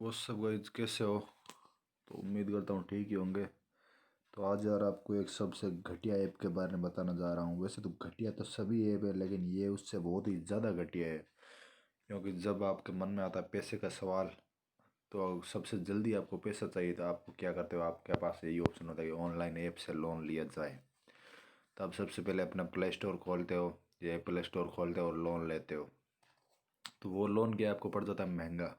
वो सब गाइस कैसे हो। तो उम्मीद करता हूँ ठीक ही होंगे। तो आज यार आपको एक सबसे घटिया ऐप के बारे में बताना जा रहा हूँ। वैसे तो घटिया तो सभी ऐप है, लेकिन ये उससे बहुत ही ज़्यादा घटिया है। क्योंकि जब आपके मन में आता है पैसे का सवाल, तो सबसे जल्दी आपको पैसा चाहिए, तो आपको क्या करते हो, आपके पास यही ऑप्शन होता है कि ऑनलाइन ऐप से लोन लिया जाए। तो आप सबसे पहले अपना प्ले स्टोर खोलते हो या एप्पल स्टोर खोलते हो और लोन लेते हो। तो वो लोन क्या आपको पड़ जाता है महंगा।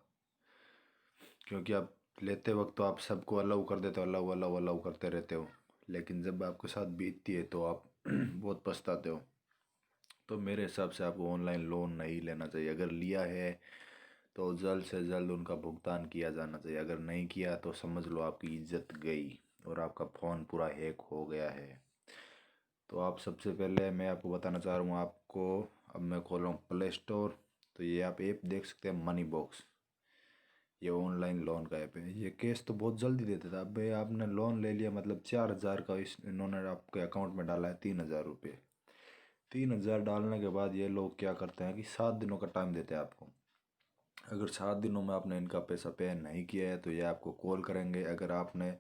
क्योंकि आप लेते वक्त तो आप सबको अलाउ कर देते हो, अलाउ अलाउ अलाउ करते रहते हो, लेकिन जब आपके साथ बीतती है तो आप बहुत पछताते हो। तो मेरे हिसाब से आपको ऑनलाइन लोन नहीं लेना चाहिए। अगर लिया है तो जल्द से जल्द उनका भुगतान किया जाना चाहिए। अगर नहीं किया तो समझ लो आपकी इज्जत गई और आपका फ़ोन पूरा हैक हो गया है। तो आप सबसे पहले मैं आपको बताना चाह रहा हूँ आपको। अब मैं खोल रहा हूँ प्ले स्टोर। तो ये आप ऐप देख सकते हैं, मनी बॉक्स। ये ऑनलाइन लोन का ऐप है। ये केस तो बहुत जल्दी देता था। अब भाई आपने लोन ले लिया, मतलब 4,000 का इस इन्होंने आपके अकाउंट में डाला है 3,000 रुपये। 3,000 डालने के बाद ये लोग क्या करते हैं कि 7 दिनों का टाइम देते हैं आपको। अगर 7 दिनों में आपने इनका पैसा पे नहीं किया है तो ये आपको कॉल करेंगे। अगर आपने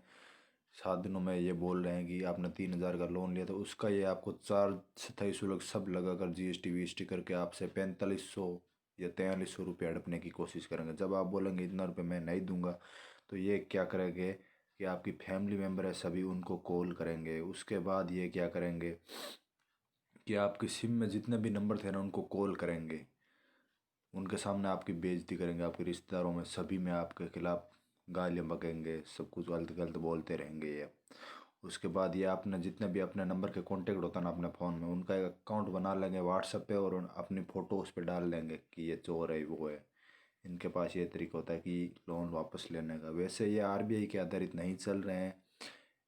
7 दिनों में ये बोल रहे हैं कि आपने 3,000 का लोन लिया, तो उसका ये आपको चार्ज स्थायी शुल्क सब लगाकर जीएसटी वीएसटी करके आपसे 4,500 या 4,300 रुपये हड़पने की कोशिश करेंगे। जब आप बोलेंगे इतना रुपये मैं नहीं दूंगा, तो ये क्या करेंगे कि आपकी फैमिली मेम्बर है सभी, उनको कॉल करेंगे। उसके बाद ये क्या करेंगे कि आपकी सिम में जितने भी नंबर थे ना उनको कॉल करेंगे। उनके सामने आपकी बेइज्जती करेंगे, आपके रिश्तेदारों में सभी में आपके खिलाफ गालियाँ बकेंगे, सब कुछ गलत गलत बोलते रहेंगे ये। उसके बाद ये आपने जितने भी अपने नंबर के कांटेक्ट होता है ना अपने फ़ोन में, उनका एक अकाउंट बना लेंगे व्हाट्सएप पे और अपनी फ़ोटो उस पर डाल देंगे कि ये चोर है वो है। इनके पास ये तरीका होता है कि लोन वापस लेने का। वैसे ये आरबीआई के आधारित नहीं चल रहे हैं,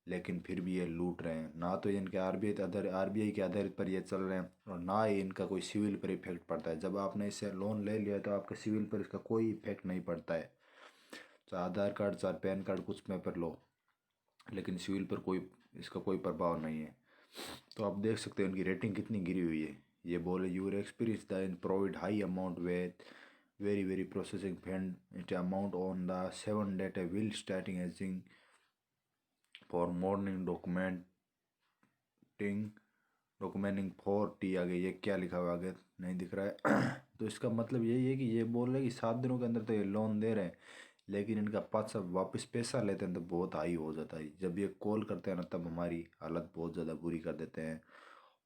लेकिन फिर भी ये लूट रहे हैं। ना तो इनके आरबीआई के आधारित पर ये चल रहे हैं, और ना ही इनका कोई सिविल पर इफेक्ट पड़ता है। जब आपने इससे लोन ले लिया है तो आपके सिविल पर इसका कोई इफेक्ट नहीं पड़ता है। चाहे आधार कार्ड चाहे पैन कार्ड कुछ में पर लो, लेकिन सिविल पर कोई इसका कोई प्रभाव नहीं है। तो आप देख सकते हैं इनकी रेटिंग कितनी गिरी हुई है। ये बोले your experience the in provide high amount with very very processing fund it amount on the 7 date will starting aging for morning documenting documenting for टी। आगे ये क्या लिखा हुआ आगे नहीं दिख रहा है। तो इसका मतलब यही है कि ये बोल रहे हैं कि 7 दिनों के अंदर तो ये लोन दे रहे हैं, लेकिन इनका पास वापस पैसा लेते हैं तो बहुत हाई हो जाता है। जब ये कॉल करते हैं ना तब हमारी हालत बहुत ज़्यादा बुरी कर देते हैं।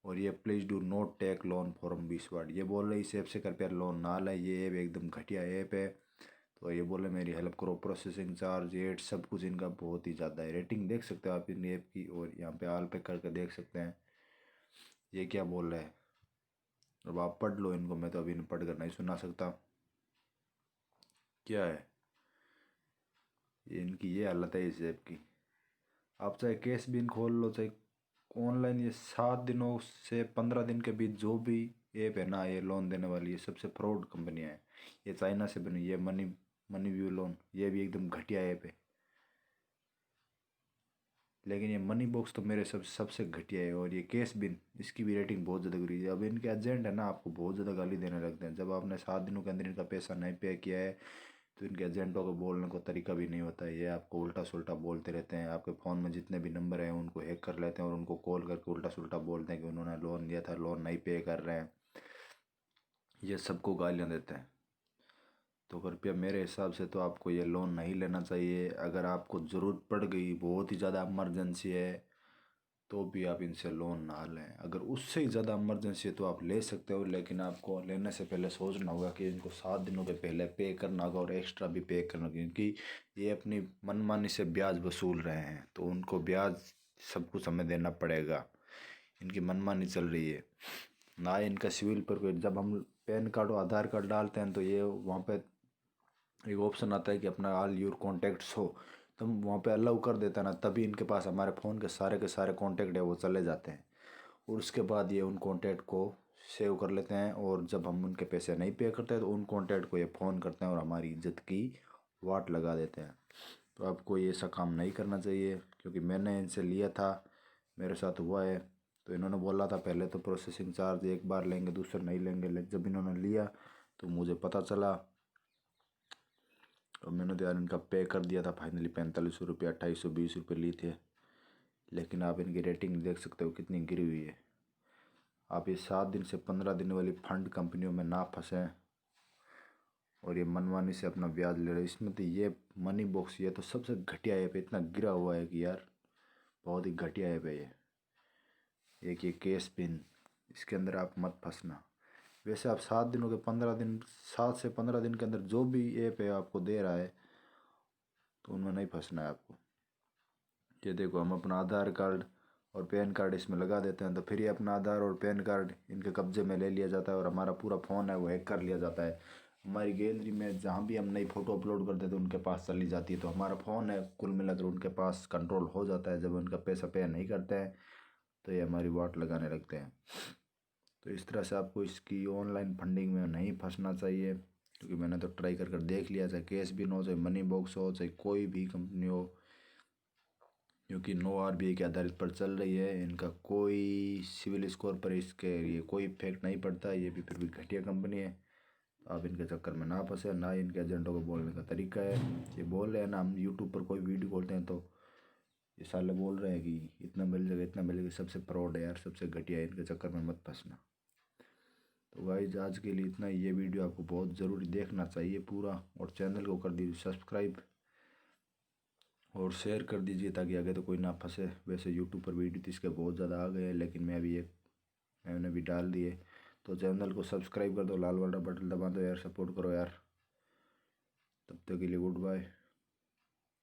और ये please do not take loan from विश्वाड। ये बोल रहे इस ऐप से कृपया लोन ना लें, ये ऐप एकदम घटिया ऐप है। तो ये बोले मेरी हेल्प करो। प्रोसेसिंग चार्ज एड सब कुछ इनका बहुत ही ज़्यादा है। रेटिंग देख सकते हो आप इन ऐप की, और यहाँ पे आल पे करके देख सकते हैं ये क्या बोल रहे हैं। अब आप पढ़ लो इनको, मैं तो अभी पढ़ कर नहीं सुना सकता। क्या है ये इनकी, ये हालत है इस ऐप की। आप चाहे कैश बिन खोल लो चाहे ऑनलाइन, ये 7 दिनों से 15 दिन के बीच जो भी ऐप है ना ये लोन देने वाली, ये सबसे फ्रॉड कंपनियां हैं। ये चाइना से बनी, ये मनी मनी व्यू लोन, ये भी एकदम घटिया ऐप है। लेकिन ये मनी बॉक्स तो मेरे सबसे घटिया है। और ये कैश बिन, इसकी भी रेटिंग बहुत ज़्यादा गिरी है। अब इनके एजेंट है ना आपको बहुत ज़्यादा गाली देने लगते हैं। जब आपने 7 दिनों के अंदर इनका पैसा नहीं पे किया है, तो इनके एजेंटों को बोलने को तरीका भी नहीं होता है। ये आपको उल्टा सुल्टा बोलते रहते हैं। आपके फ़ोन में जितने भी नंबर हैं उनको हैक कर लेते हैं और उनको कॉल करके उल्टा सुल्टा बोलते हैं कि उन्होंने लोन लिया था, लोन नहीं पे कर रहे हैं। ये सबको गालियाँ देते हैं। तो कृपया मेरे हिसाब से तो आपको ये लोन नहीं लेना चाहिए। अगर आपको ज़रूरत पड़ गई, बहुत ही ज़्यादा इमरजेंसी है, तो भी आप इनसे लोन ना लें। अगर उससे ही ज़्यादा इमरजेंसी है तो आप ले सकते हो, लेकिन आपको लेने से पहले सोचना होगा कि इनको 7 दिनों के पहले पे करना होगा और एक्स्ट्रा भी पे करना होगा। क्योंकि ये अपनी मनमानी से ब्याज वसूल रहे हैं, तो उनको ब्याज सब कुछ हमें देना पड़ेगा। इनकी मनमानी चल रही है। ना इनका सिविल पर कोई, जब हम पैन कार्ड और आधार कार्ड डालते हैं तो ये वहाँ पे एक ऑप्शन आता है कि अपना ऑल योर कॉन्टैक्ट्स हो, तो हम वहाँ पे अलाउ कर देता है ना, तभी इनके पास हमारे फ़ोन के सारे कॉन्टैक्ट है वो चले जाते हैं। और उसके बाद ये उन कॉन्टैक्ट को सेव कर लेते हैं, और जब हम उनके पैसे नहीं पे करते तो उन कॉन्टैक्ट को ये फ़ोन करते हैं और हमारी इज्जत की वाट लगा देते हैं। तो आपको ये ऐसा काम नहीं करना चाहिए, क्योंकि मैंने इनसे लिया था, मेरे साथ हुआ है। तो इन्होंने बोला था पहले तो प्रोसेसिंग चार्ज एक बार लेंगे, दूसरा नहीं लेंगे, लेकिन जब इन्होंने लिया तो मुझे पता चला। तो मैंने तो यार इनका पे कर दिया था फाइनली 4500 रुपये, 2820 रुपये ली थे। लेकिन आप इनकी रेटिंग देख सकते हो कितनी गिरी हुई है। आप ये 7 दिन से 15 दिन वाली फंड कंपनियों में ना फंसें और ये मनमानी से अपना ब्याज ले रहे। इसमें तो ये मनी बॉक्स ये तो सबसे घटिया ऐप है, इतना गिरा हुआ है कि यार बहुत ही घटिया ऐप है ये। एक ये केस पिन, इसके अंदर आप मत फंसना। वैसे आप 7 दिनों के 15 दिन, 7 से 15 दिन के अंदर जो भी ऐप है आपको दे रहा है तो उनमें नहीं फंसना है आपको। ये देखो, हम अपना आधार कार्ड और पैन कार्ड इसमें लगा देते हैं तो फिर ये अपना आधार और पैन कार्ड इनके कब्जे में ले लिया जाता है और हमारा पूरा फ़ोन है वो हैक कर लिया जाता है। हमारी गैलरी में जहाँ भी हम नई फ़ोटो अपलोड करते हैं तो उनके पास चली जाती है, तो हमारा फ़ोन है कुल मिलाकर उनके पास कंट्रोल हो जाता है। जब उनका पैसा पे नहीं करते हैं तो ये हमारी वाट लगाने लगते हैं। तो इस तरह से आपको इसकी ऑनलाइन फंडिंग में नहीं फंसना चाहिए, क्योंकि मैंने तो ट्राई कर कर देख लिया, चाहे केस बिन हो, चाहे मनी बॉक्स हो, चाहे कोई भी कंपनी हो, क्योंकि नो आरबीआई के आधारित पर चल रही है। इनका कोई सिविल स्कोर पर इसके ये कोई इफेक्ट नहीं पड़ता। ये भी फिर भी घटिया कंपनी है, तो आप इनके चक्कर में ना फंसे। ना इनके एजेंटों को बोलने का तरीका है। ये बोल रहे हैं ना, हम यूट्यूब पर कोई वीडियो खोलते हैं तो ये साले बोल रहे हैं कि इतना मिल जाएगा इतना मिल जाएगा, सबसे फ्रॉड है यार, सबसे घटिया है, इनके चक्कर में मत फंसना। तो गाइस आज के लिए इतना ही। ये वीडियो आपको बहुत ज़रूरी देखना चाहिए पूरा, और चैनल को कर दीजिए सब्सक्राइब और शेयर कर दीजिए ताकि आगे तो कोई ना फंसे। वैसे यूट्यूब पर वीडियो तो इसके बहुत ज़्यादा आ गए हैं, लेकिन मैंने भी डाल दिए। तो चैनल को सब्सक्राइब कर दो, लाल वाला बटन दबा दो यार, सपोर्ट करो यार। तब तक के लिए गुड बाय।